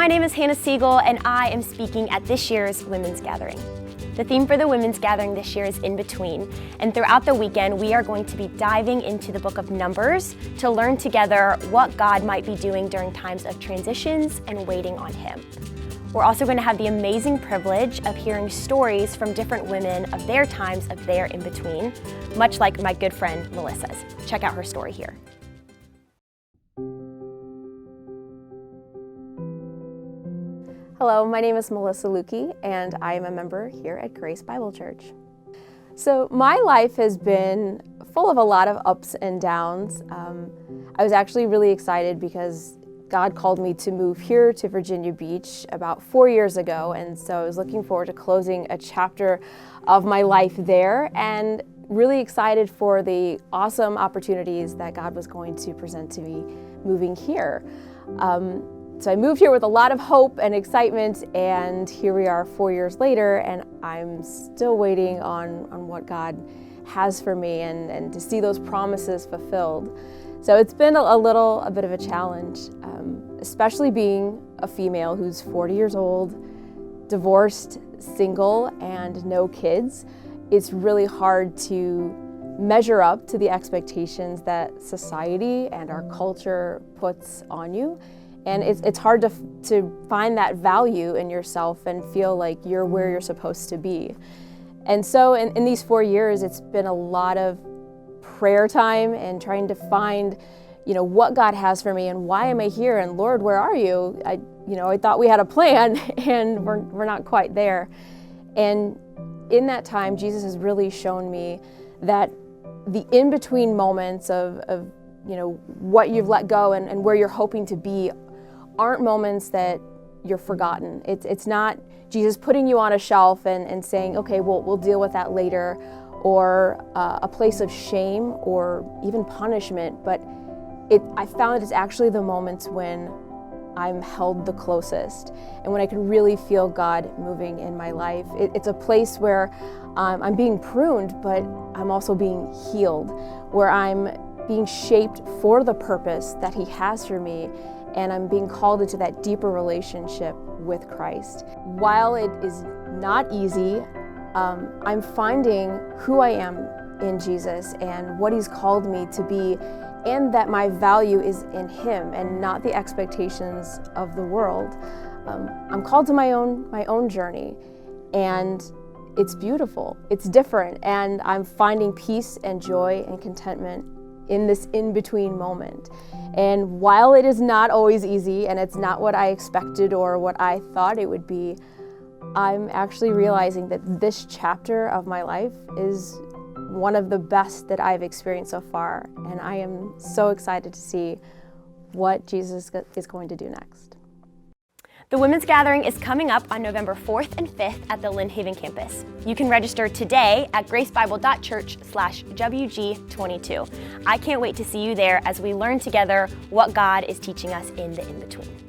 my name is Hannah Siegel, and I am speaking at this year's Women's Gathering. The theme for the Women's Gathering this year is In Between, and throughout the weekend we are going to be diving into the book of Numbers to learn together what God might be doing during times of transitions and waiting on Him. We're also going to have the amazing privilege of hearing stories from different women of their times of their in-between, much like my good friend Melissa's. Check out her story here. Hello, my name is Melissa Lueke, and I am a member here at Grace Bible Church. So my life has been full of a lot of ups and downs. I was actually really excited because God called me to move here to Virginia Beach about 4 years ago, and so I was looking forward to closing a chapter of my life there and really excited for the awesome opportunities that God was going to present to me moving here. So I moved here with a lot of hope and excitement, and here we are 4 years later, and I'm still waiting on what God has for me and to see those promises fulfilled. So it's been a bit of a challenge, especially being a female who's 40 years old, divorced, single, and no kids. It's really hard to measure up to the expectations that society and our culture puts on you. And it's hard to find that value in yourself and feel like you're where you're supposed to be. And so in these 4 years, it's been a lot of prayer time and trying to find, what God has for me and why am I here, and Lord, where are you? I thought we had a plan and we're not quite there. And in that time, Jesus has really shown me that the in-between moments of what you've let go and where you're hoping to be aren't moments that you're forgotten. It's not Jesus putting you on a shelf and saying, okay, we'll deal with that later, or a place of shame or even punishment, but I found it's actually the moments when I'm held the closest and when I can really feel God moving in my life. It's a place where I'm being pruned, but I'm also being healed, where I'm being shaped for the purpose that He has for me, and I'm being called into that deeper relationship with Christ. While it is not easy, I'm finding who I am in Jesus and what He's called me to be, and that my value is in Him and not the expectations of the world. I'm called to my own journey, and it's beautiful, it's different, and I'm finding peace and joy and contentment in this in-between moment. And while it is not always easy and it's not what I expected or what I thought it would be, I'm actually realizing that this chapter of my life is one of the best that I've experienced so far, and I am so excited to see what Jesus is going to do next. The Women's Gathering is coming up on November 4th and 5th at the Lynn Haven campus. You can register today at gracebible.church/WG22. I can't wait to see you there as we learn together what God is teaching us in the in-between.